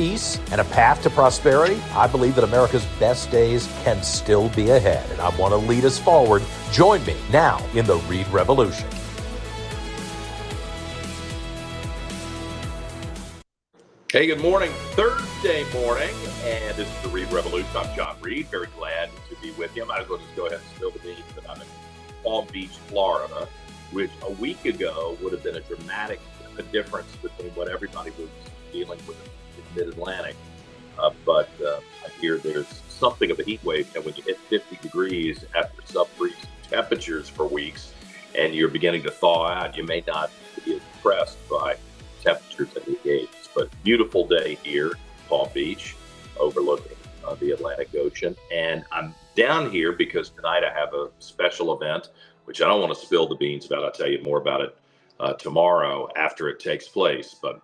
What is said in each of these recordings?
peace and a path to prosperity, I believe that America's best days can still be ahead, and I want to lead us forward. Join me now in the Reid Revolution. Hey, good morning. Thursday morning, and this is the Reid Revolution. I'm John Reid. Very glad to be with you. I might as well just go ahead and spill the beans that I'm in Palm Beach, Florida, which a week ago would have been a dramatic difference between what everybody was dealing with in mid-Atlantic. But I hear there's something of a heat wave, and when you hit 50 degrees after sub-freezing temperatures for weeks, and you're beginning to thaw out, you may not be impressed by temperatures at the gates. But beautiful day here, Palm Beach, overlooking the Atlantic Ocean. And I'm down here because tonight I have a special event, which I don't want to spill the beans about. I'll tell you more about it tomorrow after it takes place. But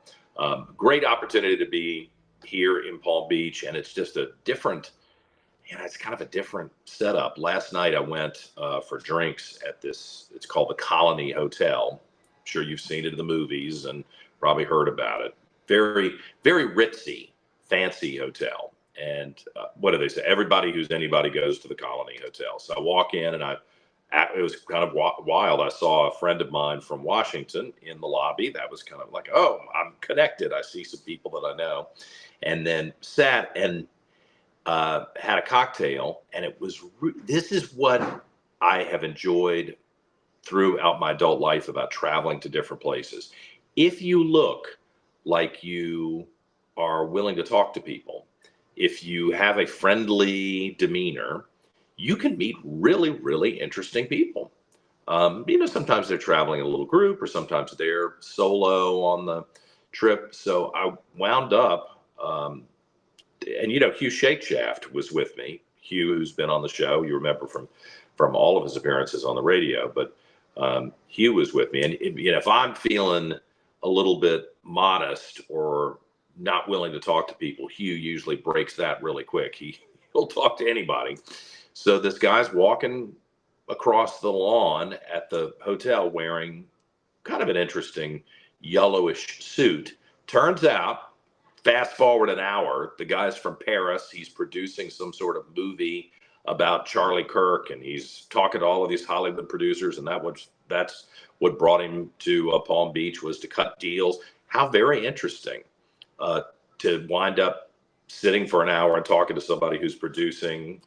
great opportunity to be here in Palm Beach. And it's just a different, it's kind of a different setup. Last night I went for drinks at this, it's called the Colony Hotel. I'm sure you've seen it in the movies and probably heard about it. Very, very ritzy, fancy hotel. And what do they say? Everybody who's anybody goes to the Colony Hotel. So I walk in and it was kind of wild. I saw a friend of mine from Washington in the lobby. That was kind of like, oh, I'm connected. I see some people that I know. And then sat and had a cocktail. And it was, this is what I have enjoyed throughout my adult life about traveling to different places. If you look like you are willing to talk to people, if you have a friendly demeanor, you can meet really, really interesting people. Sometimes they're traveling in a little group, or sometimes they're solo on the trip. So I wound up, and Hugh Shakeshaft was with me. Hugh, who's been on the show, you remember from all of his appearances on the radio, but Hugh was with me. And if I'm feeling a little bit modest or not willing to talk to people, Hugh usually breaks that really quick. He'll talk to anybody. So this guy's walking across the lawn at the hotel wearing kind of an interesting yellowish suit. Turns out, fast forward an hour, the guy's from Paris. He's producing some sort of movie about Charlie Kirk, and he's talking to all of these Hollywood producers, and that's what brought him to Palm Beach, was to cut deals. How very interesting to wind up sitting for an hour and talking to somebody who's producing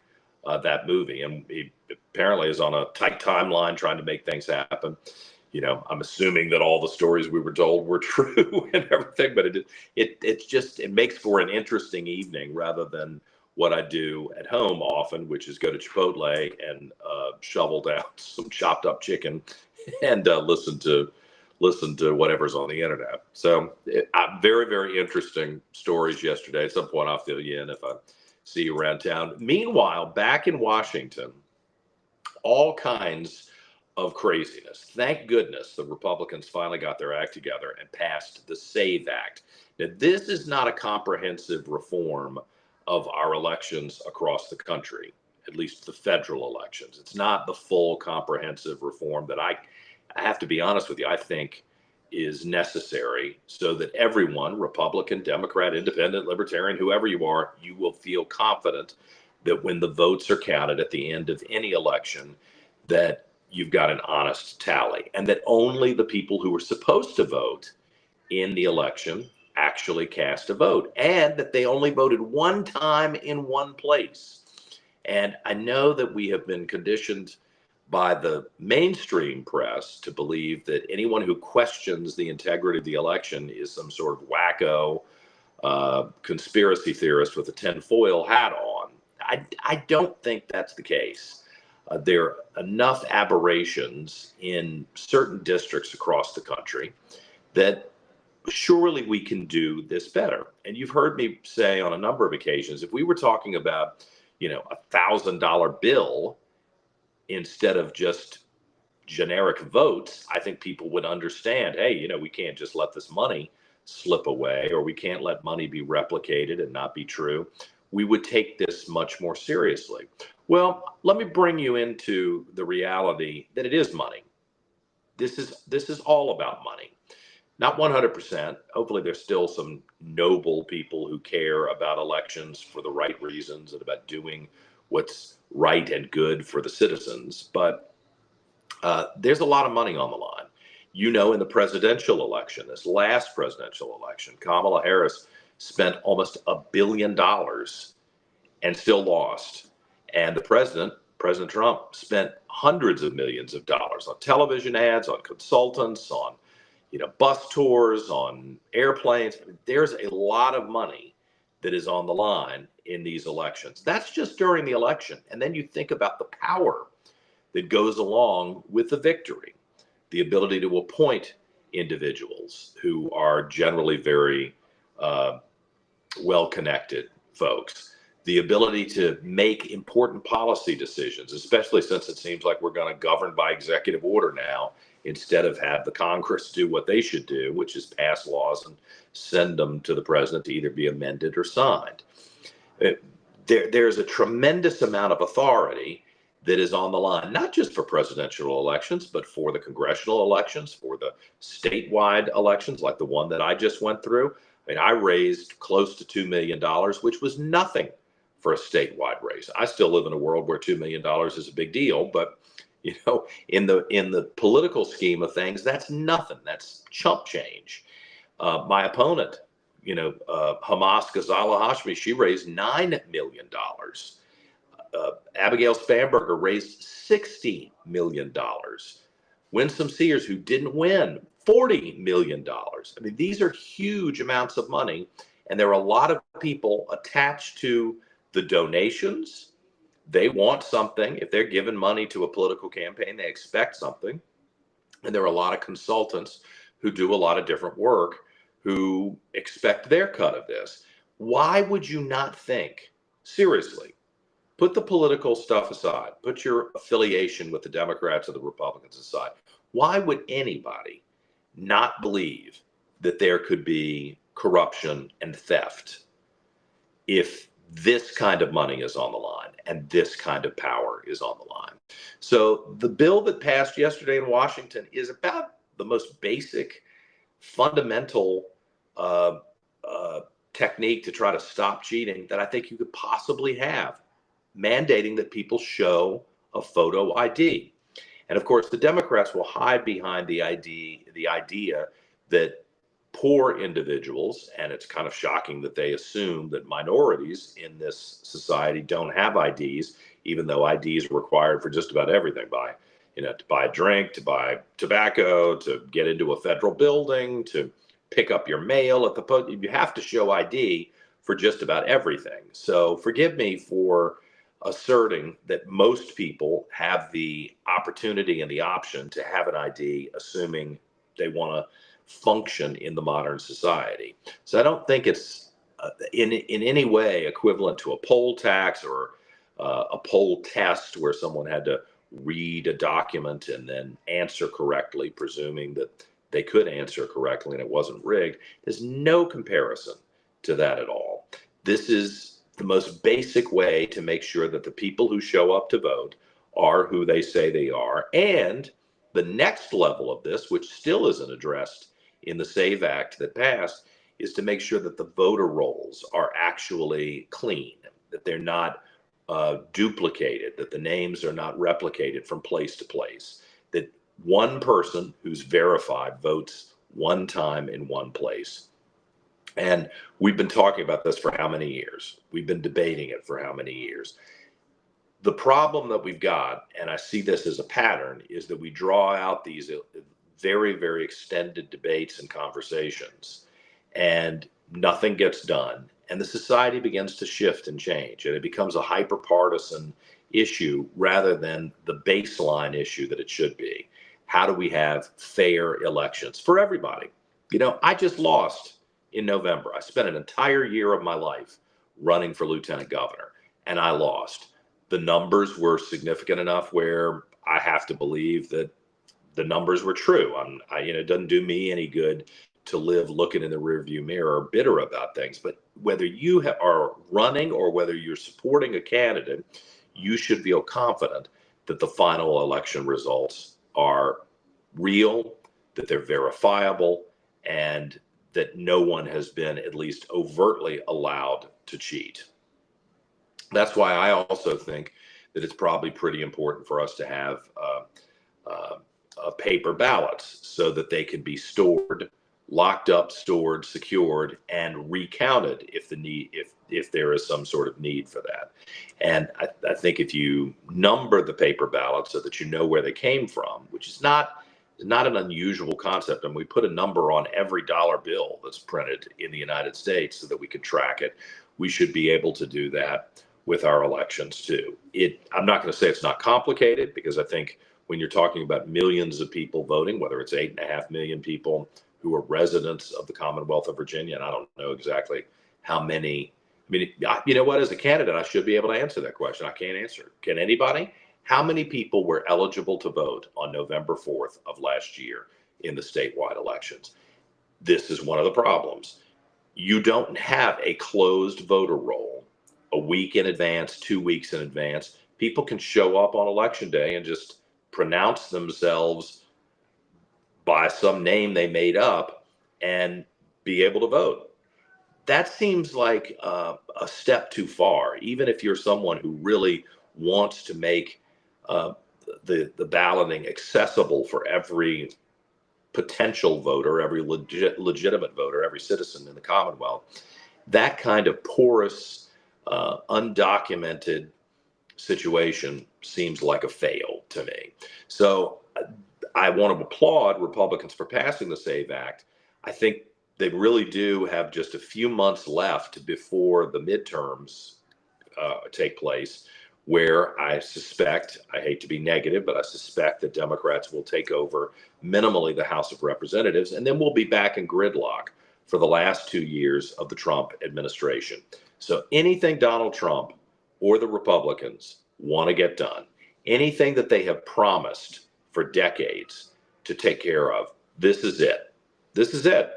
that movie. And he apparently is on a tight timeline trying to make things happen. I'm assuming that all the stories we were told were true and everything, but it makes for an interesting evening rather than what I do at home often, which is go to Chipotle and shovel down some chopped up chicken and listen to whatever's on the internet. So very, very interesting stories yesterday. At some point I'll fill you in if I see you around town. Meanwhile, back in Washington, all kinds of craziness. Thank goodness the Republicans finally got their act together and passed the SAVE Act. Now, this is not a comprehensive reform of our elections across the country, at least the federal elections. It's not the full comprehensive reform that I have to be honest with you, I think is necessary so that everyone, Republican, Democrat, Independent, Libertarian, whoever you are, you will feel confident that when the votes are counted at the end of any election, that you've got an honest tally, and that only the people who were supposed to vote in the election actually cast a vote, and that they only voted one time in one place. And I know that we have been conditioned by the mainstream press to believe that anyone who questions the integrity of the election is some sort of wacko conspiracy theorist with a tinfoil hat on. I don't think that's the case. There are enough aberrations in certain districts across the country that surely we can do this better. And you've heard me say on a number of occasions, if we were talking about, $1,000 bill instead of just generic votes, I think people would understand, hey, we can't just let this money slip away, or we can't let money be replicated and not be true. We would take this much more seriously. Well, let me bring you into the reality that it is money. This is all about money. Not 100%. Hopefully, there's still some noble people who care about elections for the right reasons and about doing what's right and good for the citizens. But there's a lot of money on the line. In the presidential election, this last presidential election, Kamala Harris spent almost $1 billion and still lost. And the President Trump, spent hundreds of millions of dollars on television ads, on consultants, on bus tours, on airplanes. I mean, there's a lot of money that is on the line in these elections. That's just during the election. And then you think about the power that goes along with the victory, the ability to appoint individuals who are generally very well-connected folks, the ability to make important policy decisions, especially since it seems like we're going to govern by executive order now, instead of have the Congress do what they should do, which is pass laws and send them to the president to either be amended or signed. There's a tremendous amount of authority that is on the line, not just for presidential elections, but for the congressional elections, for the statewide elections, like the one that I just went through. I mean, I raised close to $2 million, which was nothing for a statewide race. I still live in a world where $2 million is a big deal, but in the political scheme of things, that's nothing. That's chump change. My opponent, Hamas Ghazala Hashmi, she raised $9 million. Abigail Spanberger raised $60 million. Winsome Sears, who didn't win, $40 million. I mean, these are huge amounts of money, and there are a lot of people attached to the donations. They want something. If they're giving money to a political campaign, they expect something. And there are a lot of consultants who do a lot of different work who expect their cut of this. Why would you not think, seriously, put the political stuff aside, put your affiliation with the Democrats or the Republicans aside, why would anybody not believe that there could be corruption and theft if this kind of money is on the line and this kind of power is on the line? So the bill that passed yesterday in Washington is about the most basic, fundamental technique to try to stop cheating that I think you could possibly have, mandating that people show a photo ID. And of course, the Democrats will hide behind the idea that poor individuals, and it's kind of shocking that they assume that minorities in this society don't have IDs, even though IDs are required for just about everything, to buy a drink, to buy tobacco, to get into a federal building, to pick up your mail at the post. You have to show ID for just about everything. So forgive me for asserting that most people have the opportunity and the option to have an ID, assuming they want to function in the modern society. So I don't think it's in any way equivalent to a poll tax or a poll test where someone had to read a document and then answer correctly, presuming that they could answer correctly and it wasn't rigged. There's no comparison to that at all. This is the most basic way to make sure that the people who show up to vote are who they say they are. And the next level of this, which still isn't addressed in the SAVE Act that passed, is to make sure that the voter rolls are actually clean, that they're not duplicated, that the names are not replicated from place to place, that one person who's verified votes one time in one place. And we've been talking about this for how many years? We've been debating it for how many years? The problem that we've got, and I see this as a pattern, is that we draw out these very, very extended debates and conversations, and nothing gets done. And the society begins to shift and change, and it becomes a hyper-partisan issue rather than the baseline issue that it should be. How do we have fair elections for everybody? I just lost in November. I spent an entire year of my life running for lieutenant governor, and I lost. The numbers were significant enough where I have to believe that the numbers were true. It doesn't do me any good to live looking in the rearview mirror bitter about things. But whether you are running or whether you're supporting a candidate, you should feel confident that the final election results are real, that they're verifiable, and that no one has been at least overtly allowed to cheat. That's why I also think that it's probably pretty important for us to have paper ballots so that they can be stored, locked up, stored, secured, and recounted if there is some sort of need for that. And I think if you number the paper ballots so that you know where they came from, which is not an unusual concept, and we put a number on every dollar bill that's printed in the United States so that we can track it, we should be able to do that with our elections too. I'm not going to say it's not complicated, because I think when you're talking about millions of people voting, whether it's 8.5 million people who are residents of the Commonwealth of Virginia, and I don't know exactly how many. I mean, you know what? As a candidate, I should be able to answer that question. I can't answer. Can anybody? How many people were eligible to vote on November 4th of last year in the statewide elections? This is one of the problems. You don't have a closed voter roll a week in advance, 2 weeks in advance. People can show up on election day and just pronounce themselves by some name they made up and be able to vote. That seems like a step too far, even if you're someone who really wants to make the balloting accessible for every potential voter, every legitimate voter, every citizen in the Commonwealth. That kind of porous, undocumented situation seems like a fail to me. So I want to applaud Republicans for passing the SAVE Act. I think they really do have just a few months left before the midterms take place, where I suspect, I hate to be negative, but I suspect that Democrats will take over minimally the House of Representatives, and then we'll be back in gridlock for the last 2 years of the Trump administration. So anything Donald Trump or the Republicans want to get done, anything that they have promised for decades to take care of, this is it. This is it.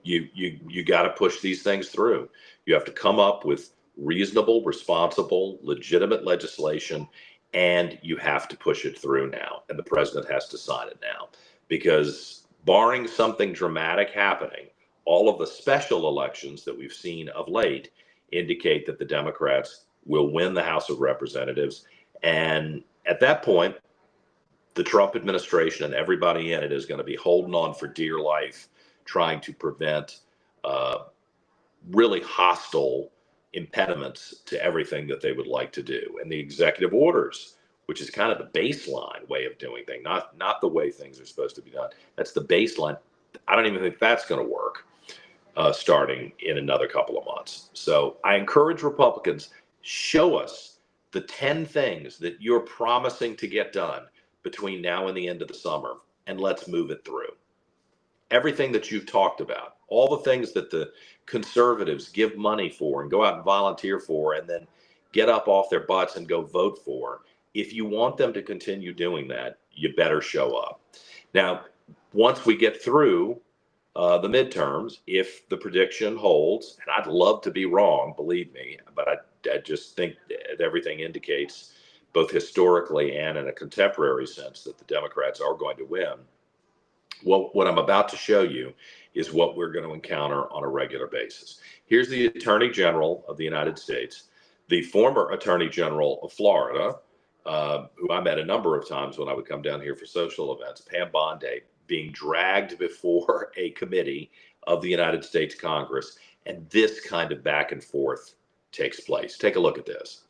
You got to push these things through. You have to come up with reasonable, responsible, legitimate legislation, and you have to push it through now. And the president has to sign it now, because barring something dramatic happening, all of the special elections that we've seen of late indicate that the Democrats will win the House of Representatives. And at that point, the Trump administration and everybody in it is going to be holding on for dear life, trying to prevent really hostile impediments to everything that they would like to do. And the executive orders, which is kind of the baseline way of doing things, not the way things are supposed to be done. That's the baseline. I don't even think that's going to work starting in another couple of months. So I encourage Republicans, show us the 10 things that you're promising to get done between now and the end of the summer, and let's move it through. Everything that you've talked about, all the things that the conservatives give money for and go out and volunteer for and then get up off their butts and go vote for, if you want them to continue doing that, you better show up. Now, once we get through the midterms, if the prediction holds, and I'd love to be wrong, believe me, but I just think that everything indicates, both historically and in a contemporary sense, that the Democrats are going to win. Well, what I'm about to show you is what we're going to encounter on a regular basis. Here's the Attorney General of the United States, the former Attorney General of Florida, who I met a number of times when I would come down here for social events, Pam Bondi, being dragged before a committee of the United States Congress, and this kind of back and forth takes place. Take a look at this.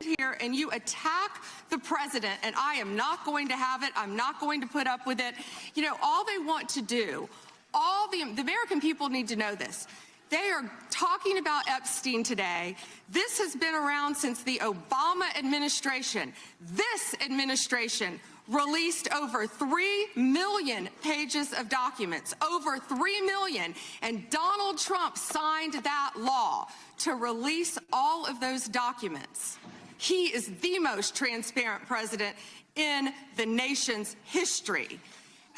Here and you attack the president, and I am not going to have it. I'm not going to put up with it. You know, all they want to do, all the American people need to know this. They are talking about Epstein today. This has been around since the Obama administration. This administration released over 3 million pages of documents, over 3 million, and Donald Trump signed that law to release all of those documents. He is the most transparent president in the nation's history.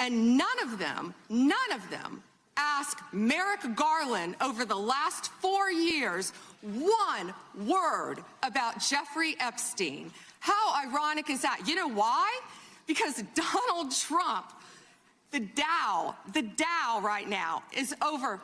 And none of them asked Merrick Garland over the last 4 years one word about Jeffrey Epstein. How ironic is that? You know why? because Donald Trump, the Dow right now is over.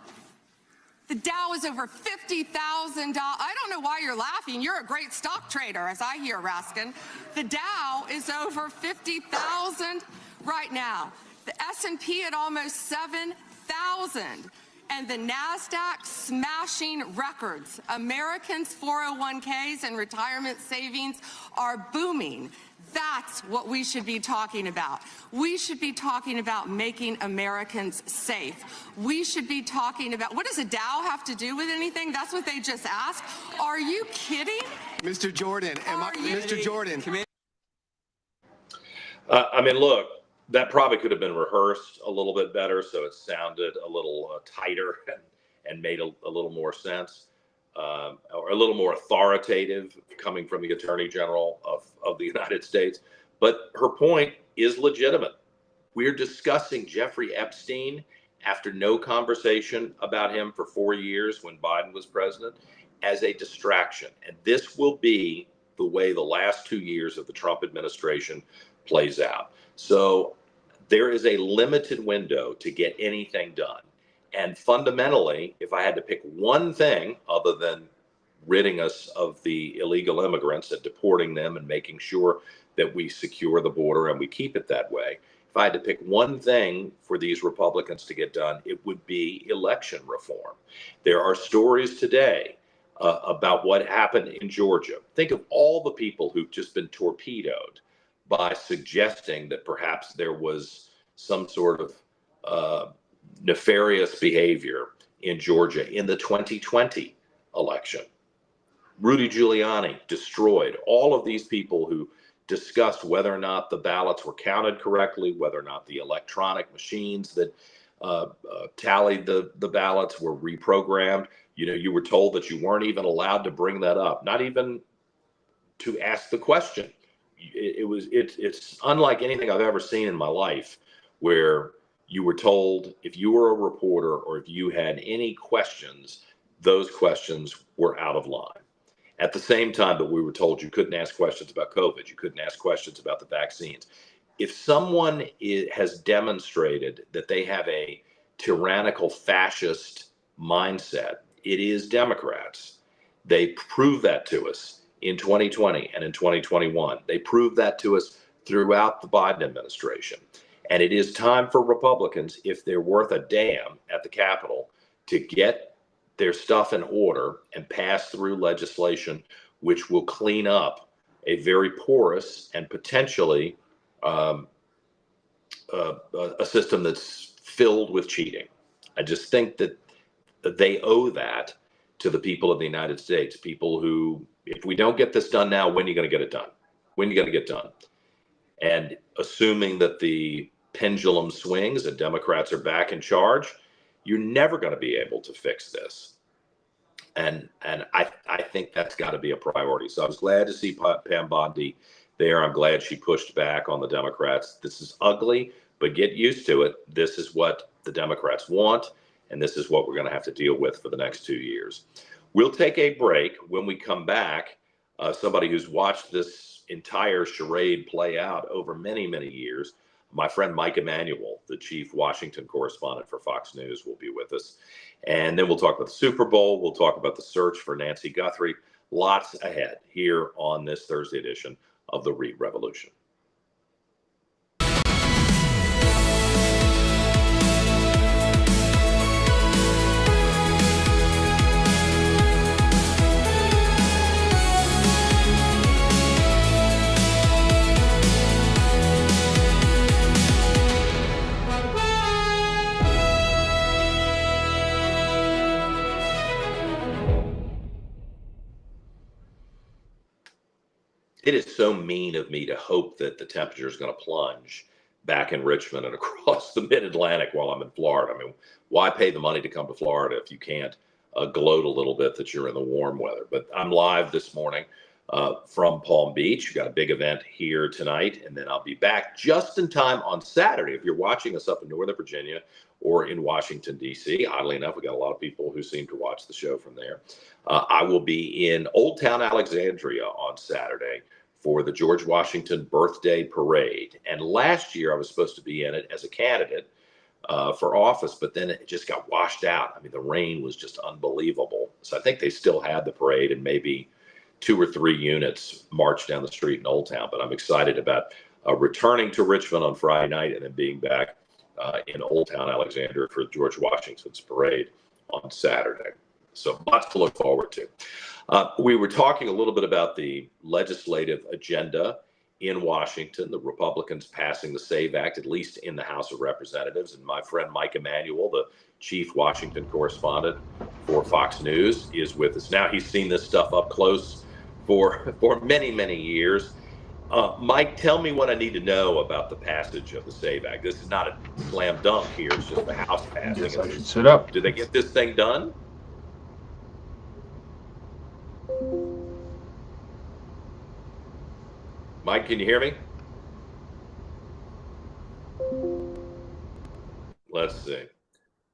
The Dow is over $50,000. I don't know why you're laughing. You're a great stock trader, as I hear, Raskin. The Dow is over 50,000 right now. The S&P at almost 7,000. And the NASDAQ smashing records. Americans' 401ks and retirement savings are booming. That's what we should be talking about. We should be talking about making Americans safe. We should be talking about, what does a Dow have to do with anything? That's what they just asked. Are you kidding? Mr. Jordan, Mr. Jordan. I mean, look, that probably could have been rehearsed a little bit better, so it sounded a little tighter and made a little more sense, or a little more authoritative coming from the Attorney General of the United States. But her point is legitimate. We're discussing Jeffrey Epstein after no conversation about him for 4 years when Biden was president as a distraction. And this will be the way the last 2 years of the Trump administration plays out. So there is a limited window to get anything done. And fundamentally, if I had to pick one thing other than ridding us of the illegal immigrants and deporting them and making sure that we secure the border and we keep it that way, if I had to pick one thing for these Republicans to get done, it would be election reform. There are stories today about what happened in Georgia. Think of all the people who've just been torpedoed by suggesting that perhaps there was some sort of nefarious behavior in Georgia in the 2020 election. Rudy Giuliani destroyed all of these people who discussed whether or not the ballots were counted correctly, whether or not the electronic machines that tallied the ballots were reprogrammed. You know, you were told that you weren't even allowed to bring that up, not even to ask the question. It's unlike anything I've ever seen in my life, where you were told if you were a reporter or if you had any questions, those questions were out of line. At the same time that we were told you couldn't ask questions about COVID, you couldn't ask questions about the vaccines. If someone has demonstrated that they have a tyrannical fascist mindset, it is Democrats. They proved that to us in 2020 and in 2021. They proved that to us throughout the Biden administration. And it is time for Republicans, if they're worth a damn at the Capitol, to get their stuff in order and pass through legislation which will clean up a very porous and potentially a system that's filled with cheating. I just think that they owe that to the people of the United States, people who, if we don't get this done now, when are you going to get it done? When are you going to get done? And assuming that the pendulum swings and Democrats are back in charge, you're never going to be able to fix this. And I think that's got to be a priority. So I was glad to see Pam Bondi there. I'm glad she pushed back on the Democrats. This is ugly, but get used to it. This is what the Democrats want, and this is what we're going to have to deal with for the next 2 years. We'll take a break. When we come back, somebody who's watched this entire charade play out over many, many years, my friend Mike Emanuel, the chief Washington correspondent for Fox News, will be with us. And then we'll talk about the Super Bowl. We'll talk about the search for Nancy Guthrie. Lots ahead here on this Thursday edition of the Reid Revolution. It is so mean of me to hope that the temperature is going to plunge back in Richmond and across the mid-Atlantic while I'm in Florida. I mean, why pay the money to come to Florida if you can't gloat a little bit that you're in the warm weather? But I'm live this morning from Palm Beach. We've got a big event here tonight, and then I'll be back just in time on Saturday. If you're watching us up in Northern Virginia or in Washington, D.C., oddly enough, we got a lot of people who seem to watch the show from there. I will be in Old Town Alexandria on Saturday for the George Washington birthday parade. And last year I was supposed to be in it as a candidate for office, but then it just got washed out. I mean, the rain was just unbelievable. So I think they still had the parade and maybe 2 or 3 units marched down the street in Old Town. But I'm excited about returning to Richmond on Friday night and then being back in Old Town Alexandria for George Washington's parade on Saturday. So lots to look forward to. We were talking a little bit about the legislative agenda in Washington, the Republicans passing the SAVE Act, at least in the House of Representatives. And my friend Mike Emanuel, the chief Washington correspondent for Fox News, is with us now. He's seen this stuff up close for many, many years. Mike, tell me what I need to know about the passage of the SAVE Act. This is not a slam dunk here. It's just the House passing. Yes, I should sit up. Did they get this thing done? Mike, can you hear me? Let's see.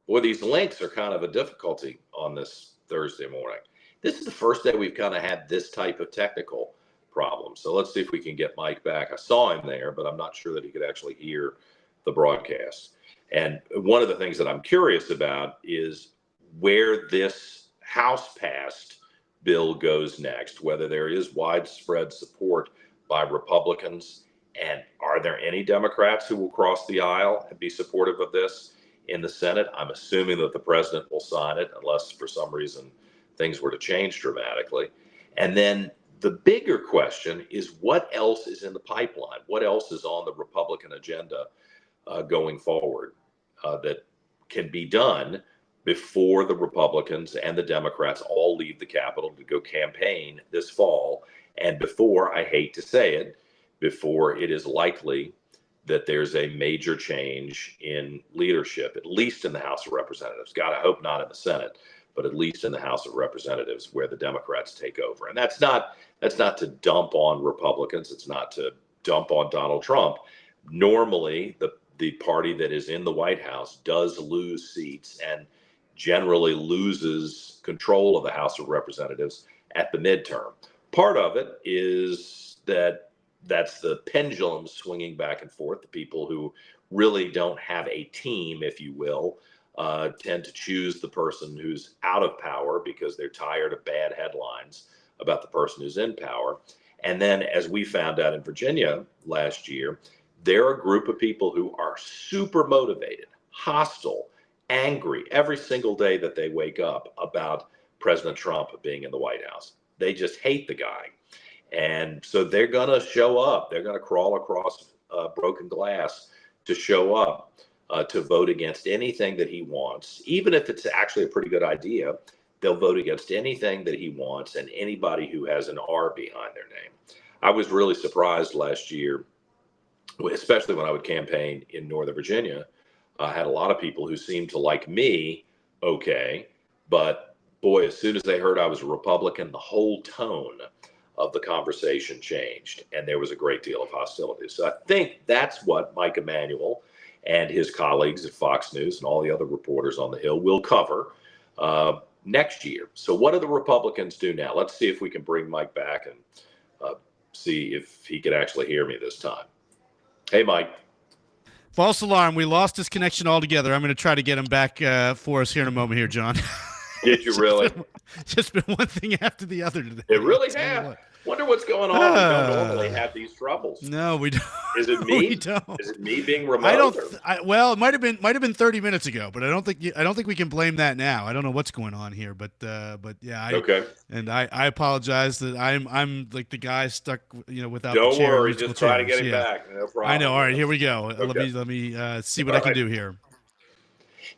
Boy, these links are kind of a difficulty on this Thursday morning. This is the first day we've kind of had this type of technical problem. So let's see if we can get Mike back. I saw him there, but I'm not sure that he could actually hear the broadcast. And one of the things that I'm curious about is where this House-passed bill goes next, whether there is widespread support by Republicans, and are there any Democrats who will cross the aisle and be supportive of this in the Senate? I'm assuming that the president will sign it unless for some reason things were to change dramatically. And then the bigger question is what else is in the pipeline? What else is on the Republican agenda going forward that can be done before the Republicans and the Democrats all leave the Capitol to go campaign this fall, and before, I hate to say it, before it is likely that there's a major change in leadership, at least in the House of Representatives. God, I hope not in the Senate, but at least in the House of Representatives where the Democrats take over. And that's not to dump on Republicans. It's not to dump on Donald Trump. Normally, the party that is in the White House does lose seats and generally loses control of the House of Representatives at the midterm. Part of it is that's the pendulum swinging back and forth. The people who really don't have a team, if you will, tend to choose the person who's out of power because they're tired of bad headlines about the person who's in power. And then, as we found out in Virginia last year, there are a group of people who are super motivated, hostile, angry every single day that they wake up about President Trump being in the White House. They just hate the guy. And so they're going to show up. They're going to crawl across broken glass to show up to vote against anything that he wants. Even if it's actually a pretty good idea, they'll vote against anything that he wants and anybody who has an R behind their name. I was really surprised last year, especially when I would campaign in Northern Virginia. I had a lot of people who seemed to like me, okay, but boy, as soon as they heard I was a Republican, the whole tone of the conversation changed, and there was a great deal of hostility. So I think that's what Mike Emanuel and his colleagues at Fox News and all the other reporters on the Hill will cover next year. So what do the Republicans do now? Let's see if we can bring Mike back and see if he could actually hear me this time. Hey, Mike. False alarm. We lost his connection altogether. I'm going to try to get him back for us here in a moment here, John. Did you really? It's just been one thing after the other today. It really has. Wonder what's going on. We don't normally have these troubles. No, we don't. Is it me? We don't. Is it me being remote? I don't. Well, it might have been 30 minutes ago, but I don't think we can blame that now. I don't know what's going on here, but yeah. Okay. And I apologize that I'm like the guy stuck, without. Don't the chair, worry, just try to get him back. No problem. I know. All right, here we go. Okay. Let me see what I can do here.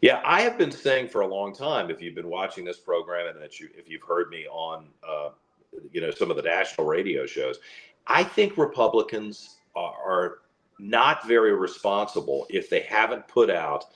Yeah, I have been saying for a long time, if you've been watching this program and if you've heard me on, some of the national radio shows, I think Republicans are not very responsible if they haven't put out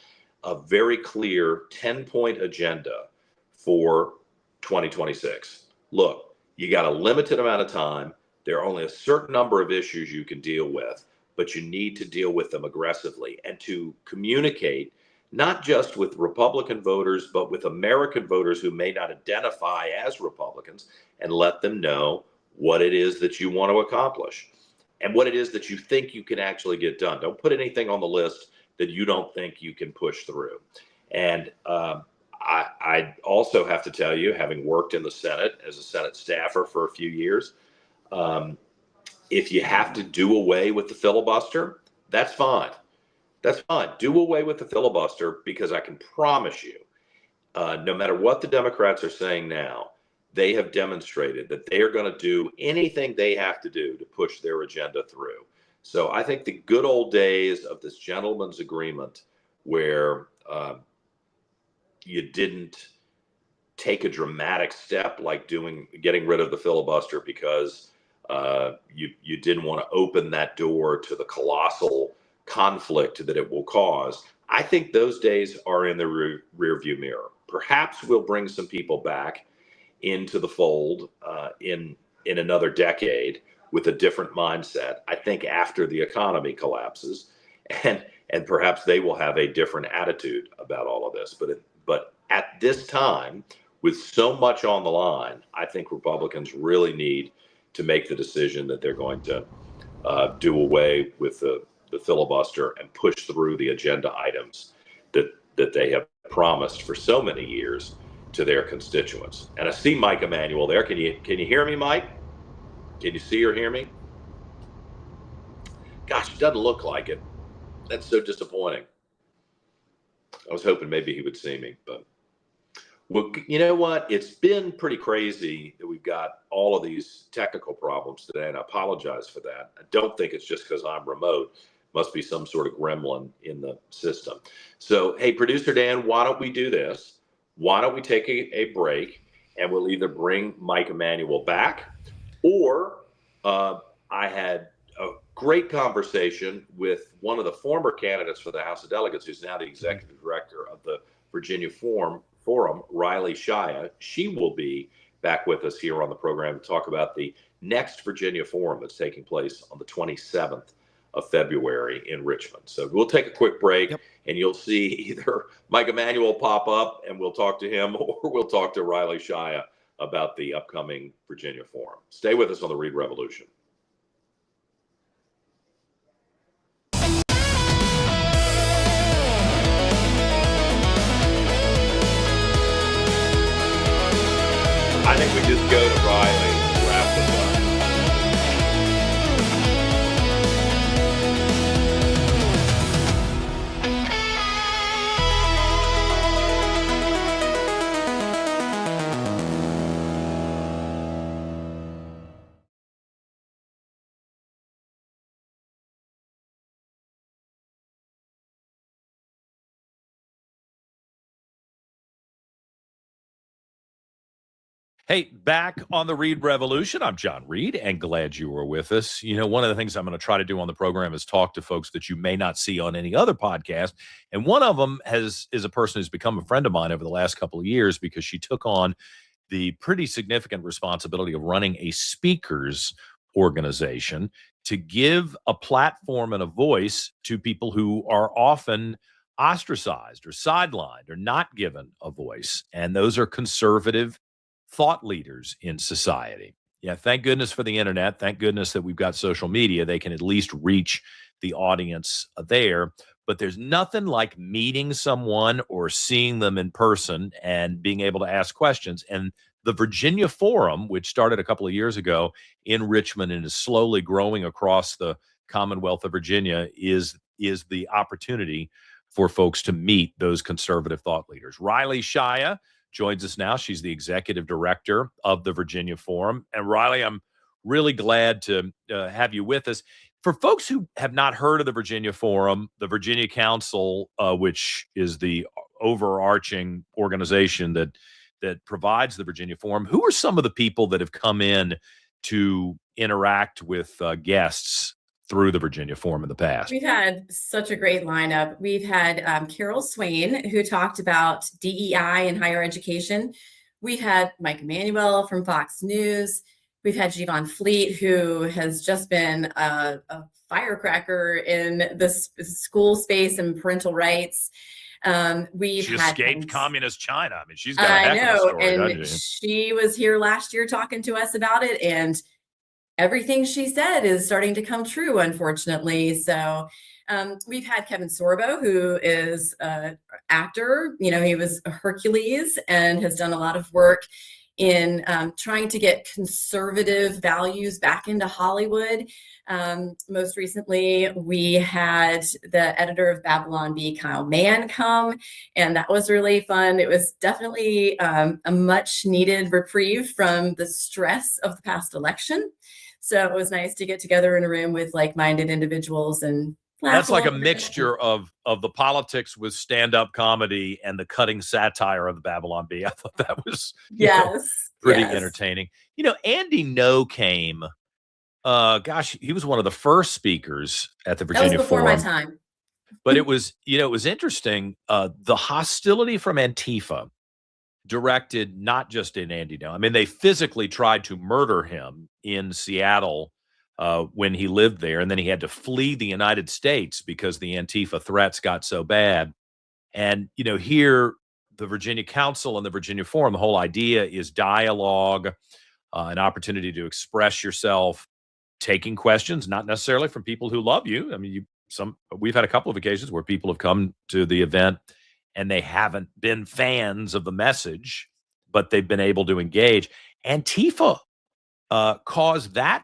a very clear 10-point agenda for 2026. Look, you got a limited amount of time. There are only a certain number of issues you can deal with, but you need to deal with them aggressively and to communicate not just with Republican voters, but with American voters who may not identify as Republicans, and let them know what it is that you want to accomplish and what it is that you think you can actually get done. Don't put anything on the list that you don't think you can push through. And I also have to tell you, having worked in the Senate as a Senate staffer for a few years, if you have to do away with the filibuster, that's fine. That's fine. Do away with the filibuster, because I can promise you, no matter what the Democrats are saying now, they have demonstrated that they are going to do anything they have to do to push their agenda through. So I think the good old days of this gentleman's agreement, where you didn't take a dramatic step like getting rid of the filibuster because you didn't want to open that door to the colossal conflict that it will cause. I think those days are in the rearview mirror. Perhaps we'll bring some people back into the fold in another decade with a different mindset. I think after the economy collapses, and perhaps they will have a different attitude about all of this. But at this time, with so much on the line, I think Republicans really need to make the decision that they're going to do away with the filibuster and push through the agenda items that they have promised for so many years to their constituents. And I see Mike Emanuel there. Can you hear me, Mike? Can you see or hear me? Gosh, it doesn't look like it. That's so disappointing. I was hoping maybe he would see me, but well, you know what? It's been pretty crazy that we've got all of these technical problems today, and I apologize for that. I don't think it's just because I'm remote. Must be some sort of gremlin in the system. So, hey, Producer Dan, why don't we do this? Why don't we take a break, and we'll either bring Mike Emanuel back, or I had a great conversation with one of the former candidates for the House of Delegates, who's now the executive director of the Virginia Forum, Riley Shia. She will be back with us here on the program to talk about the next Virginia Forum that's taking place on the 27th of February in Richmond. So we'll take a quick break, and you'll see either Mike Emanuel pop up and we'll talk to him, or we'll talk to Riley Shia about the upcoming Virginia Forum. Stay with us on the Reid Revolution. I think we just go to Riley and wrap this up. Hey, back on the Reid Revolution. I'm John Reid, and glad you were with us. You know, one of the things I'm going to try to do on the program is talk to folks that you may not see on any other podcast. And one of them is a person who's become a friend of mine over the last couple of years, because she took on the pretty significant responsibility of running a speakers organization to give a platform and a voice to people who are often ostracized or sidelined or not given a voice. And those are conservative thought leaders in society. Yeah, thank goodness for the internet. Thank goodness that we've got social media. They can at least reach the audience there. But there's nothing like meeting someone or seeing them in person and being able to ask questions. And the Virginia Forum, which started a couple of years ago in Richmond and is slowly growing across the Commonwealth of Virginia, is the opportunity for folks to meet those conservative thought leaders. Riley Shia joins us now. She's the executive director of the Virginia Forum. And Riley, I'm really glad to have you with us. For folks who have not heard of the Virginia Forum, the Virginia Council, which is the overarching organization that provides the Virginia Forum, who are some of the people that have come in to interact with guests through the Virginia Forum in the past? We've had such a great lineup. We've had Carol Swain, who talked about DEI in higher education. We've had Mike Emanuel from Fox News. We've had Javon Fleet, who has just been a firecracker in the school space and parental rights. She escaped communist China. I mean, she's got a heck of a story, and she was here last year talking to us about it, and everything she said is starting to come true, unfortunately. So we've had Kevin Sorbo, who is an actor. He was a Hercules and has done a lot of work in trying to get conservative values back into Hollywood. Most recently, we had the editor of Babylon Bee, Kyle Mann, come, and that was really fun. It was definitely a much needed reprieve from the stress of the past election. So it was nice to get together in a room with like-minded individuals and laugh. That's like a mixture of the politics with stand-up comedy and the cutting satire of the Babylon Bee. I thought that was pretty entertaining. Andy No came. Gosh, he was one of the first speakers at the Virginia Forum. That was before Forum. my time. But it was interesting. The hostility from Antifa directed not just in Andy No. I mean, they physically tried to murder him in Seattle when he lived there, and then he had to flee the United States because the Antifa threats got so bad. And, here, the Virginia Council and the Virginia Forum, the whole idea is dialogue, an opportunity to express yourself, taking questions, not necessarily from people who love you. I mean, we've had a couple of occasions where people have come to the event and they haven't been fans of the message, but they've been able to engage. Antifa caused that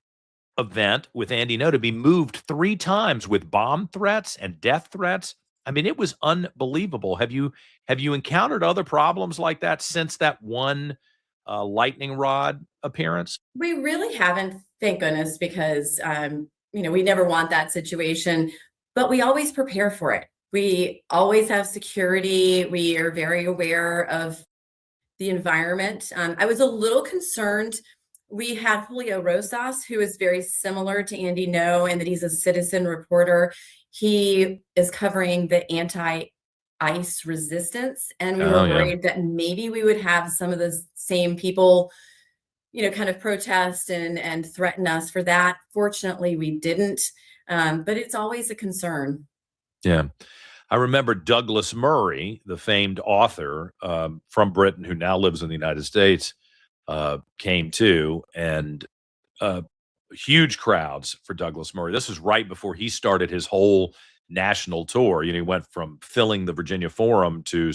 event with Andy No to be moved 3 times with bomb threats and death threats. I mean, it was unbelievable. Have you encountered other problems like that since that one lightning rod appearance? We really haven't, thank goodness, because we never want that situation, but we always prepare for it. We always have security. We are very aware of the environment. I was a little concerned. We had Julio Rosas, who is very similar to Andy No, and that he's a citizen reporter. He is covering the anti-ICE resistance, and we were worried that maybe we would have some of the same people, kind of protest and threaten us for that. Fortunately, we didn't, but it's always a concern. Yeah. I remember Douglas Murray, the famed author from Britain who now lives in the United States, came too, and huge crowds for Douglas Murray. This was right before he started his whole national tour. He went from filling the Virginia Forum to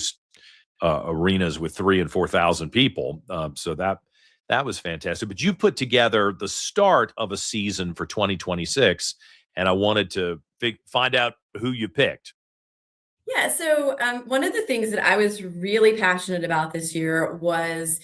arenas with 3,000 and 4,000 people. So that was fantastic. But you put together the start of a season for 2026, and I wanted to find out who you picked. Yeah, so one of the things that I was really passionate about this year was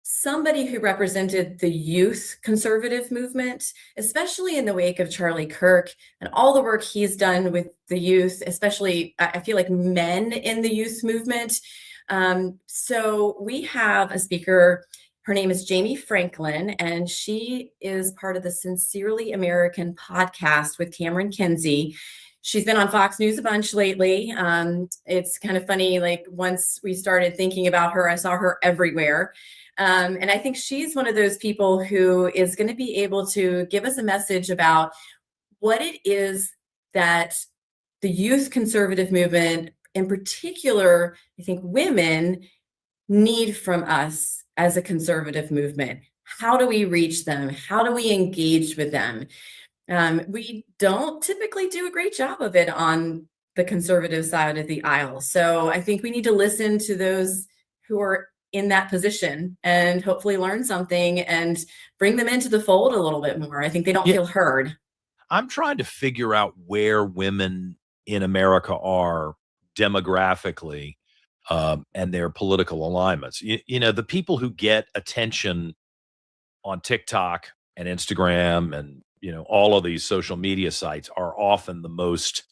somebody who represented the youth conservative movement, especially in the wake of Charlie Kirk and all the work he's done with the youth, especially I feel like men in the youth movement. So we have a speaker. Her name is Jamie Franklin, and she is part of the Sincerely American podcast with Cameron Kinsey. She's been on Fox News a bunch lately. It's kind of funny, like once we started thinking about her, I saw her everywhere. And I think she's one of those people who is going to be able to give us a message about what it is that the youth conservative movement, in particular, I think women, need from us as a conservative movement. How do we reach them? How do we engage with them? We don't typically do a great job of it on the conservative side of the aisle. So I think we need to listen to those who are in that position and hopefully learn something and bring them into the fold a little bit more. I think they don't feel heard. I'm trying to figure out where women in America are demographically and their political alignments. The people who get attention on TikTok and Instagram and all of these social media sites are often the most,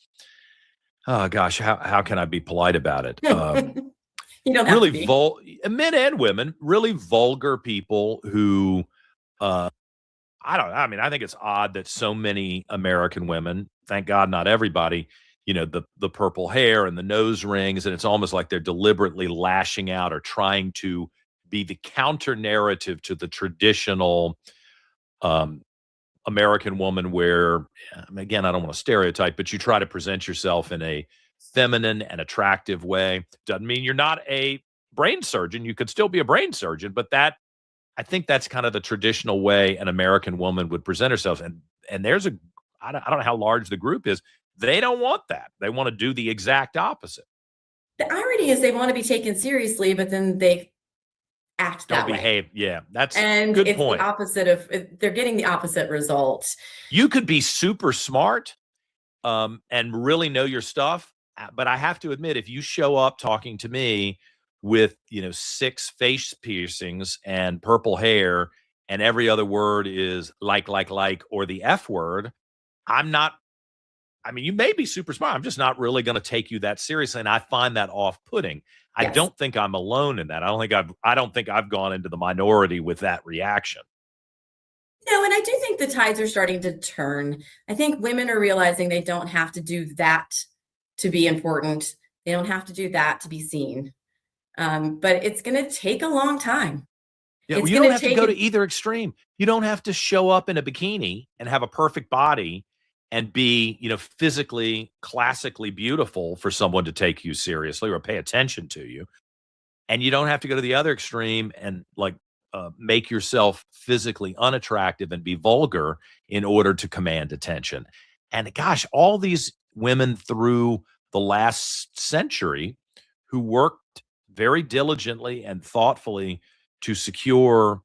how can I be polite about it? You don't have really to be. Men and women, really vulgar people who, I think it's odd that so many American women, thank God not everybody, the purple hair and the nose rings, and it's almost like they're deliberately lashing out or trying to be the counter narrative to the traditional American woman where, again, I don't want to stereotype, but you try to present yourself in a feminine and attractive way. Doesn't mean you're not a brain surgeon. You could still be a brain surgeon, but that I think that's kind of the traditional way an American woman would present herself. And there's I don't know how large the group is. They don't want that. They want to do the exact opposite. The irony is they want to be taken seriously, but then they act Don't that way. behave. Yeah, that's And good it's point. the opposite of, they're getting the opposite result. You could be super smart and really know your stuff. But I have to admit, if you show up talking to me with, 6 face piercings and purple hair, and every other word is like, or the F word, I'm not. I mean, you may be super smart. I'm just not really going to take you that seriously, and I find that off-putting. I Yes. don't think I'm alone in that. I don't think I've gone into the minority with that reaction. No, and I do think the tides are starting to turn. I think women are realizing they don't have to do that to be important. They don't have to do that to be seen. But it's going to take a long time. Yeah, well, It's you don't gonna have to take go a- to either extreme. You don't have to show up in a bikini and have a perfect body and be, physically, classically beautiful for someone to take you seriously or pay attention to you. And you don't have to go to the other extreme and make yourself physically unattractive and be vulgar in order to command attention. And gosh, all these women through the last century who worked very diligently and thoughtfully to secure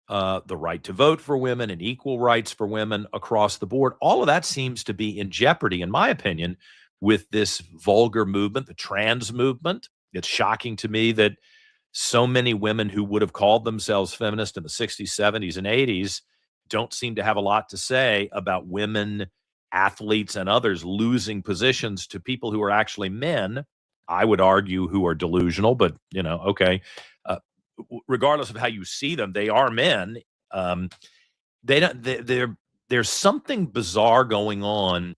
the right to vote for women and equal rights for women across the board. All of that seems to be in jeopardy, in my opinion, with this vulgar movement, the trans movement. It's shocking to me that so many women who would have called themselves feminist in the 60s, 70s, and 80s don't seem to have a lot to say about women athletes and others losing positions to people who are actually men. I would argue who are delusional, but okay. Regardless of how you see them, they are men. They don't. There's something bizarre going on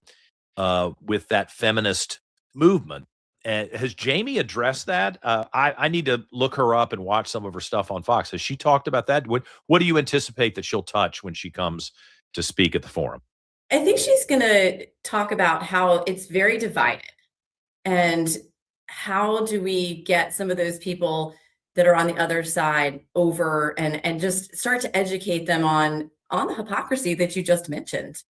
with that feminist movement. Has Jamie addressed that? I need to look her up and watch some of her stuff on Fox. Has she talked about that? What do you anticipate that she'll touch when she comes to speak at the forum? I think she's going to talk about how it's very divided, and how do we get some of those people that are on the other side over and just start to educate them on the hypocrisy that you just mentioned.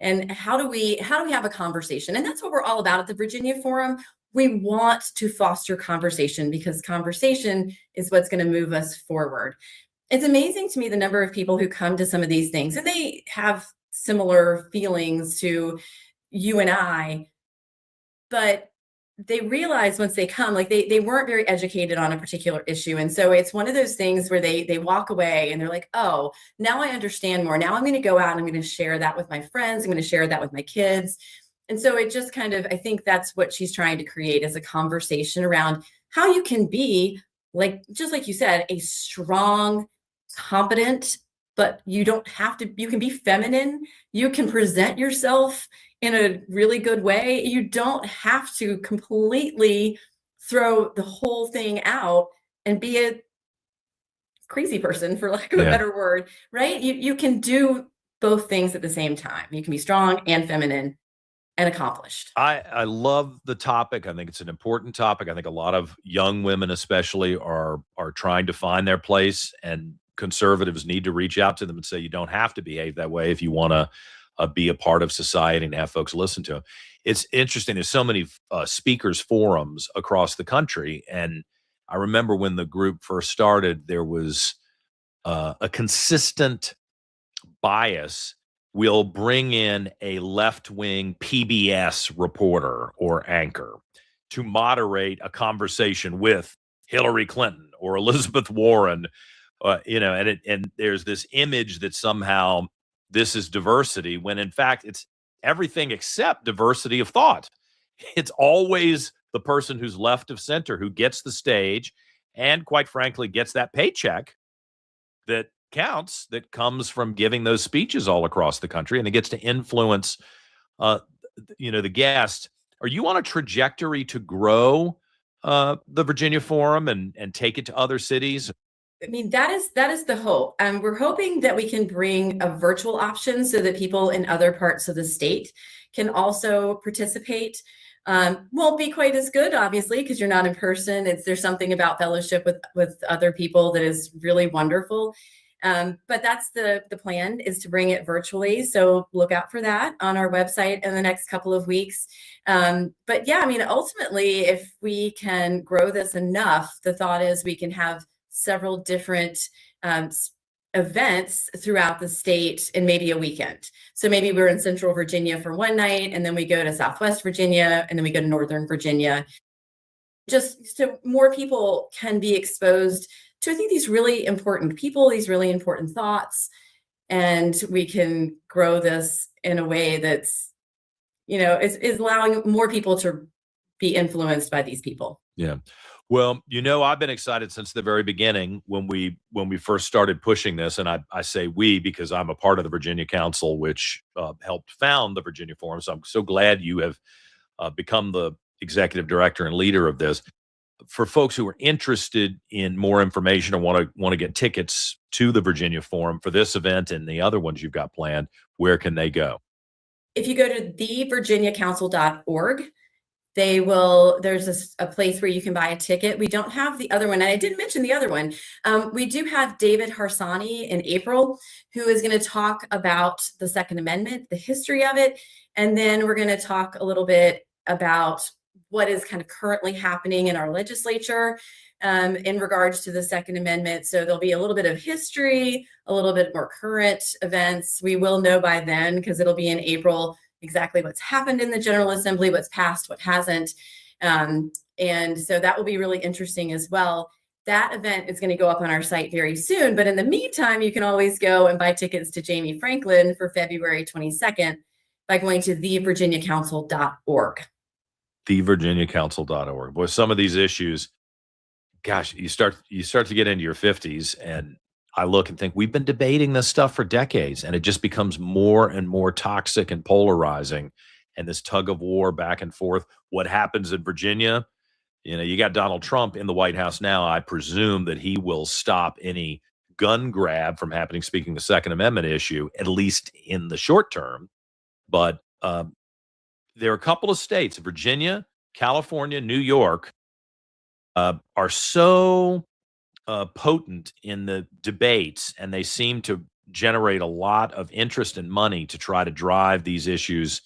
And how do we have a conversation? And that's what we're all about at the Virginia Forum. We want to foster conversation because conversation is what's going to move us forward. It's amazing to me the number of people who come to some of these things and they have similar feelings to you and I, but they realize once they come, like they weren't very educated on a particular issue. And so it's one of those things where they walk away and they're like, oh, now I understand more. Now I'm going to go out and I'm going to share that with my friends. I'm going to share that with my kids. And so it just kind of, I think that's what she's trying to create is a conversation around how you can be just like you said, a strong, competent, but you don't have to, you can be feminine. You can present yourself in a really good way. You don't have to completely throw the whole thing out and be a crazy person, for lack of a better word, right? You can do both things at the same time. You can be strong and feminine and accomplished. I love the topic. I think it's an important topic. I think a lot of young women especially are trying to find their place, and conservatives need to reach out to them and say, you don't have to behave that way if you want to be a part of society and have folks listen to them. It's interesting. There's so many speakers forums across the country. And I remember when the group first started, there was a consistent bias. We'll bring in a left-wing PBS reporter or anchor to moderate a conversation with Hillary Clinton or Elizabeth Warren, and there's this image that somehow this is diversity, when in fact it's everything except diversity of thought. It's always the person who's left of center who gets the stage and, quite frankly, gets that paycheck that counts, that comes from giving those speeches all across the country, and it gets to influence the guest. Are you on a trajectory to grow the Virginia Forum and take it to other cities? I mean, that is the hope. We're hoping that we can bring a virtual option so that people in other parts of the state can also participate. Won't be quite as good, obviously, because you're not in person. There's something about fellowship with other people that is really wonderful. But that's the plan, is to bring it virtually. So look out for that on our website in the next couple of weeks. But yeah, I mean, ultimately, if we can grow this enough, the thought is we can have several different events throughout the state in maybe a weekend. So maybe we're in Central Virginia for one night, and then we go to Southwest Virginia, and then we go to Northern Virginia, just so more people can be exposed to, I think, these really important people, these really important thoughts, and we can grow this in a way that's, is allowing more people to be influenced by these people. Yeah. Well, I've been excited since the very beginning when we first started pushing this, and I say we because I'm a part of the Virginia Council, which helped found the Virginia Forum. So I'm so glad you have become the executive director and leader of this. For folks who are interested in more information or want to get tickets to the Virginia Forum for this event and the other ones you've got planned, where can they go? If you go to thevirginiacouncil.org, there's a place where you can buy a ticket. We don't have the other one. And I didn't mention the other one. We do have David Harsanyi in April, who is going to talk about the Second Amendment, the history of it. And then we're going to talk a little bit about what is kind of currently happening in our legislature in regards to the Second Amendment. So there'll be a little bit of history, a little bit more current events. We will know by then, because it'll be in April, exactly what's happened in the General Assembly, what's passed, what hasn't. And so that will be really interesting as well. That event is going to go up on our site very soon. But in the meantime, you can always go and buy tickets to Jamie Franklin for February 22nd by going to thevirginiacouncil.org. thevirginiacouncil.org. Boy, some of these issues, gosh, you start to get into your 50s, and I look and think we've been debating this stuff for decades, and it just becomes more and more toxic and polarizing, and this tug of war back and forth. What happens in Virginia? You got Donald Trump in the White House now. I presume that he will stop any gun grab from happening, speaking the Second Amendment issue, at least in the short term. But there are a couple of states, Virginia, California, New York, are so potent in the debates, and they seem to generate a lot of interest and money to try to drive these issues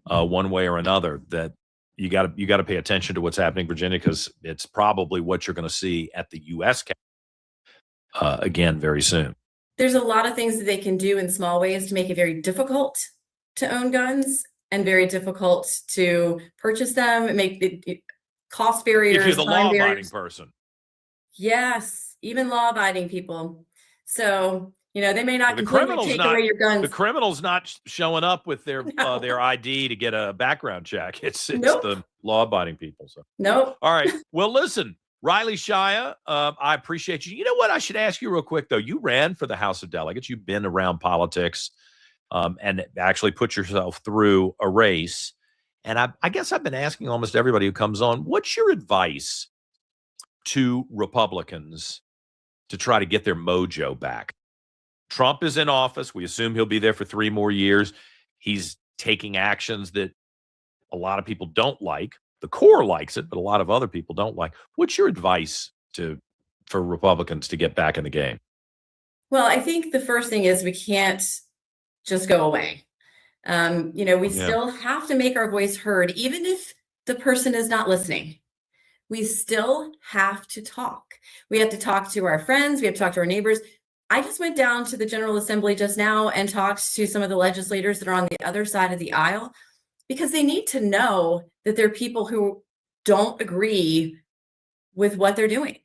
one way or another, that you got to pay attention to what's happening in Virginia, because it's probably what you're going to see at the U.S. Again very soon. There's a lot of things that they can do in small ways to make it very difficult to own guns and very difficult to purchase them, make it cost barriers. If you're the law-abiding person. Yes, even law-abiding people. So, they may not completely take away your guns. The criminal's not showing up with their ID to get a background check. It's Nope. the law-abiding people. So Nope. All right. Well, listen, Riley Shia, I appreciate you. You know what? I should ask you real quick, though. You ran for the House of Delegates. You've been around politics and actually put yourself through a race. And I guess I've been asking almost everybody who comes on, what's your advice to Republicans to try to get their mojo back? Trump is in office. We assume he'll be there for 3 more years. He's taking actions that a lot of people don't like. The core likes it, but a lot of other people don't like. What's your advice for Republicans to get back in the game? Well, I think the first thing is we can't just go away. We still have to make our voice heard, even if the person is not listening. We still have to talk. We have to talk to our friends. We have to talk to our neighbors. I just went down to the General Assembly just now and talked to some of the legislators that are on the other side of the aisle, because they need to know that there are people who don't agree with what they're doing,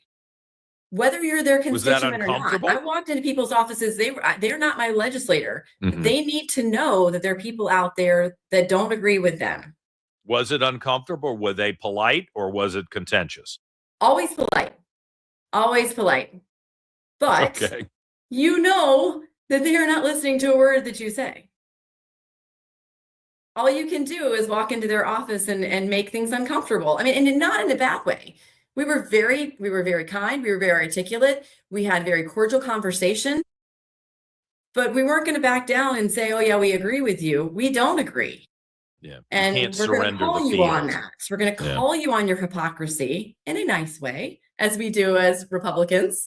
whether you're their constituent or not. I walked into people's offices. They're not my legislator. Mm-hmm. They need to know that there are people out there that don't agree with them. Was it uncomfortable? Were they polite, or was it contentious? Always polite. Always polite. But okay. That they are not listening to a word that you say. All you can do is walk into their office and make things uncomfortable. I mean, and not in a bad way. We were very kind. We were very articulate. We had very cordial conversation. But we weren't going to back down and say, oh, yeah, we agree with you. We don't agree. Yeah. And we're going to call you on that. So we're going to call you on your hypocrisy in a nice way, as we do as Republicans.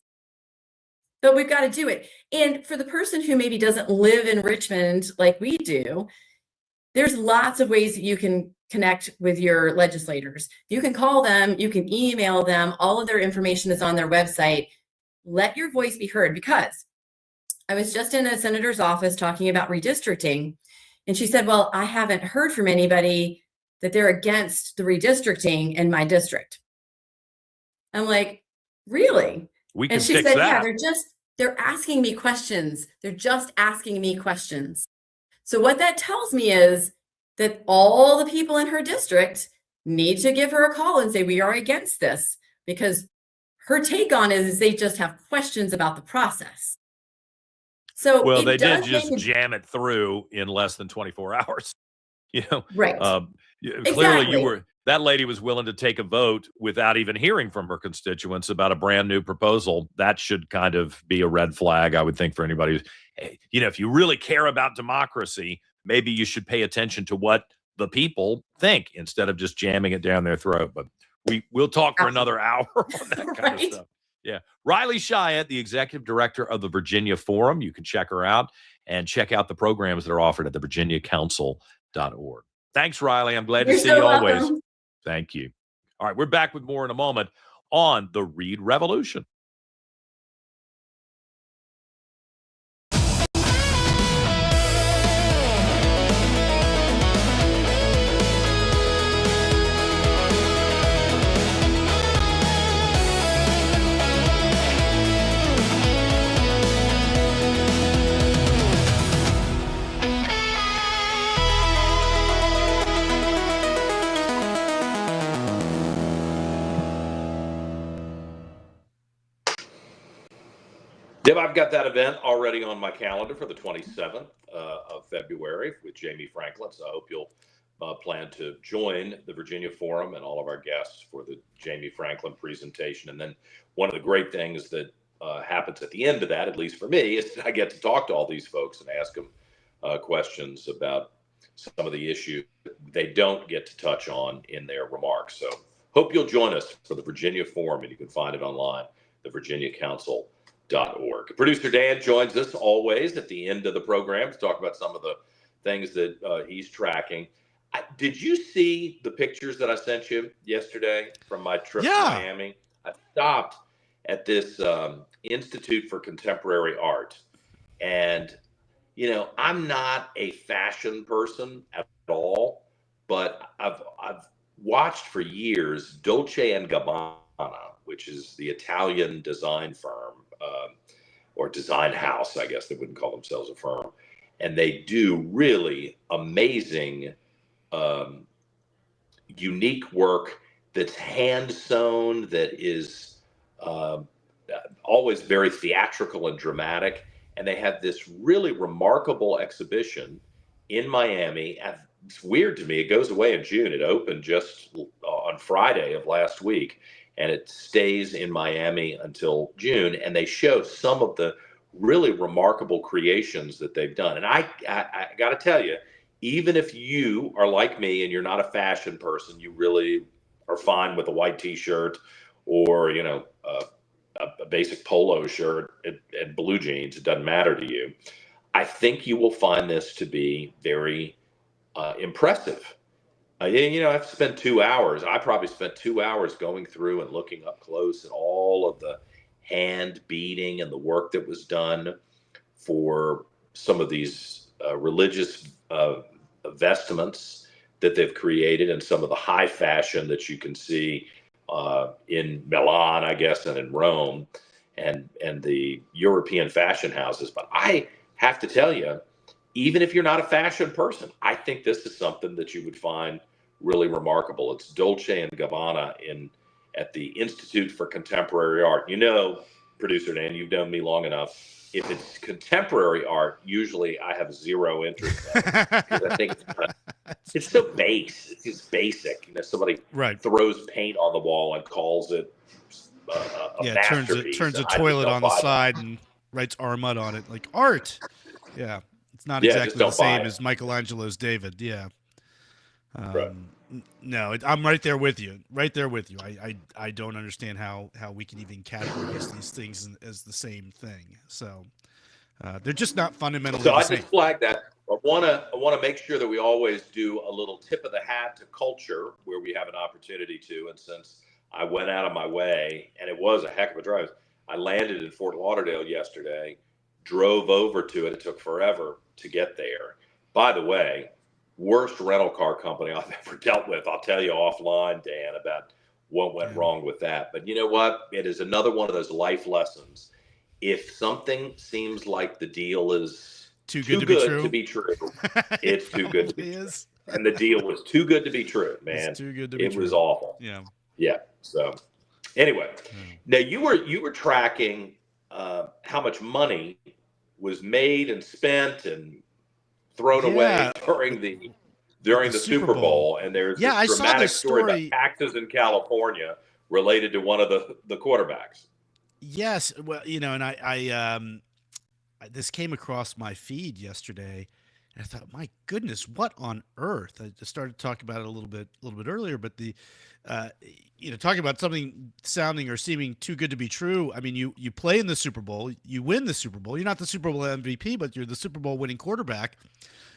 but we've got to do it. And for the person who maybe doesn't live in Richmond like we do, there's lots of ways that you can connect with your legislators. You can call them, you can email them, all of their information is on their website. Let your voice be heard, because I was just in a senator's office talking about redistricting, and she said, well, I haven't heard from anybody that they're against the redistricting in my district. I'm like, really? We can And she fix said, that. yeah, they're asking me questions. They're just asking me questions. So what that tells me is that all the people in her district need to give her a call and say, we are against this, because her take on it is they just have questions about the process. So Well, it they did does just make jam it through in less than 24 hours. You know, right. Clearly that lady was willing to take a vote without even hearing from her constituents about a brand new proposal. That should kind of be a red flag, I would think, for anybody who's, if you really care about democracy, maybe you should pay attention to what the people think instead of just jamming it down their throat. But we'll talk for another hour on that kind of stuff. Yeah. Riley Chiat, the executive director of the Virginia Forum. You can check her out and check out the programs that are offered at the virginiacouncil.org. Thanks, Riley. I'm glad to see you always. Welcome. Thank you. All right, we're back with more in a moment on the Reid Revolution. Deb, I've got that event already on my calendar for the 27th of February with Jamie Franklin. So I hope you'll plan to join the Virginia Forum and all of our guests for the Jamie Franklin presentation. And then one of the great things that happens at the end of that, at least for me, is that I get to talk to all these folks and ask them questions about some of the issues they don't get to touch on in their remarks. So hope you'll join us for the Virginia Forum, and you can find it online, the virginiacouncil.org. Producer Dan joins us always at the end of the program to talk about some of the things that he's tracking. Did you see the pictures that I sent you yesterday from my trip to Miami? I stopped at this Institute for Contemporary Art. And, I'm not a fashion person at all, but I've watched for years Dolce & Gabbana, which is the Italian design firm, or design house, I guess they wouldn't call themselves a firm. And they do really amazing, unique work that's hand sewn, that is always very theatrical and dramatic. And they have this really remarkable exhibition in Miami. It's weird to me. It goes away in June. It opened just on Friday of last week, and it stays in Miami until June. And they show some of the really remarkable creations that they've done. And I got to tell you, even if you are like me and you're not a fashion person, you really are fine with a white T-shirt or, a basic polo shirt and blue jeans, it doesn't matter to you. I think you will find this to be very impressive. I've spent 2 hours. I probably spent 2 hours going through and looking up close at all of the hand beading and the work that was done for some of these religious vestments that they've created, and some of the high fashion that you can see in Milan, I guess, and in Rome, and the European fashion houses. But I have to tell you, even if you're not a fashion person, I think this is something that you would find really remarkable. It's Dolce & Gabbana at the Institute for Contemporary Art. Producer Dan, you've known me long enough. If it's contemporary art, usually I have zero interest in it, because I think it's so base. It's just basic. Somebody throws paint on the wall and calls it a masterpiece. Turns a toilet on the side and writes Armut on it, like art. Yeah, it's not exactly the same as Michelangelo's David. Yeah. Right. No, I'm right there with you. Right there with you. I don't understand how we can even categorize these things as the same thing. So they're just not fundamentally So the I same. just flagged that. I want to make sure that we always do a little tip of the hat to culture where we have an opportunity to. And since I went out of my way, and it was a heck of a drive, I landed in Fort Lauderdale yesterday, drove over to it. It took forever to get there. By the way, worst rental car company I've ever dealt with. I'll tell you offline, Dan, about what went wrong with that. But you know what? It is another one of those life lessons. If something seems like the deal is Too too good to be true, it's too good to be probably true. is. And the deal was too good to be true, man. It's too good to be It true. was awful. Yeah. Yeah. So anyway, now you were tracking how much money was made and spent and thrown away during the Super Bowl, and there's Yeah, I this saw dramatic this story story. about taxes in California related to one of the quarterbacks. Yes, well, and I this came across my feed yesterday, and I thought, my goodness, what on earth? I just started talking about it a little bit earlier, but the talking about something sounding or seeming too good to be true. I mean, you play in the Super Bowl, you win the Super Bowl. You're not the Super Bowl MVP, but you're the Super Bowl winning quarterback.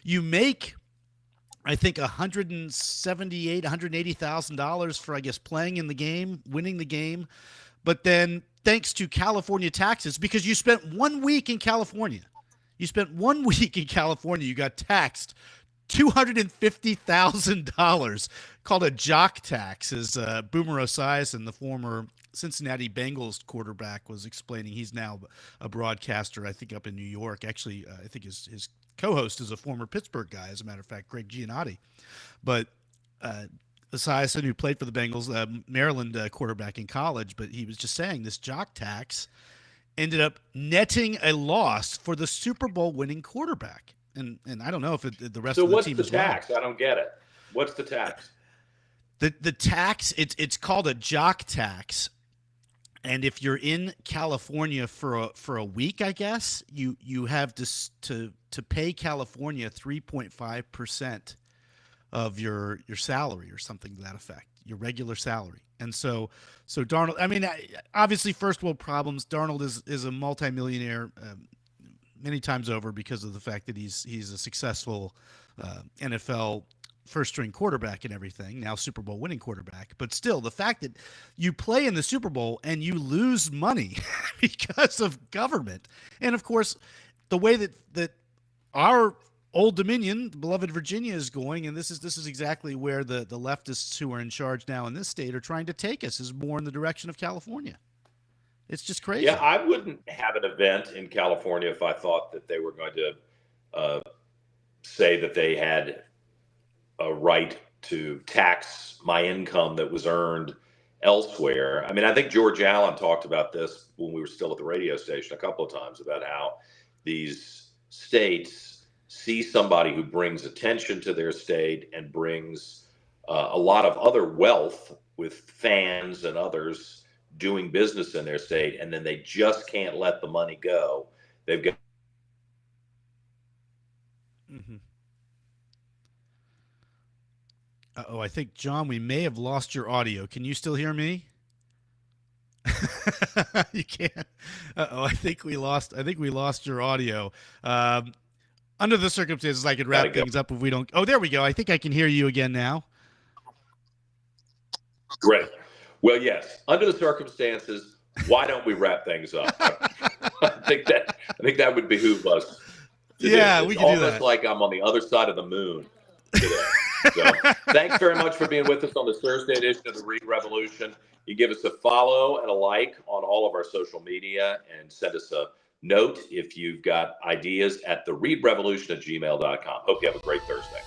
You make, I think, $180,000 for, I guess, playing in the game, winning the game. But then, thanks to California taxes, because you spent 1 week in California, you got taxed $250,000, called a jock tax, as Boomer Esiason, the former Cincinnati Bengals quarterback, was explaining. He's now a broadcaster, I think, up in New York. Actually, I think his co-host is a former Pittsburgh guy, as a matter of fact, Greg Giannotti. But Esiason, who played for the Bengals, Maryland quarterback in college, but he was just saying this jock tax ended up netting a loss for the Super Bowl winning quarterback. And I don't know if the rest of the team as well. So what's the tax? I don't get it. What's the tax? The tax, it's called a jock tax. And if you're in California for a week, I guess, you have to pay California 3.5% of your salary or something to that effect, your regular salary. And so Darnold, I mean, obviously first world problems. Darnold is a multimillionaire many times over because of the fact that he's a successful NFL first-string quarterback and everything, now Super Bowl winning quarterback. But still, the fact that you play in the Super Bowl and you lose money because of government, and of course, the way that our Old Dominion, beloved Virginia, is going, and this is exactly where the leftists who are in charge now in this state are trying to take us, is more in the direction of California. It's just crazy. Yeah, I wouldn't have an event in California if I thought that they were going to say that they had a right to tax my income that was earned elsewhere. I mean, I think George Allen talked about this when we were still at the radio station a couple of times, about how these states see somebody who brings attention to their state and brings a lot of other wealth with fans and others doing business in their state, and then they just can't let the money go. They've got. Mm-hmm. I think, John, we may have lost your audio. Can you still hear me? You can't. I think we lost your audio. Under the circumstances, I could wrap things up if we don't. Oh, there we go. I think I can hear you again now. Great. Well, yes. Under the circumstances, why don't we wrap things up? I think that would behoove us. Yeah, we can do that. Almost like I'm on the other side of the moon today. So, thanks very much for being with us on this Thursday edition of the Reid Revolution. You give us a follow and a like on all of our social media, and send us a note if you've got ideas at thereeidrevolution@gmail.com. Hope you have a great Thursday.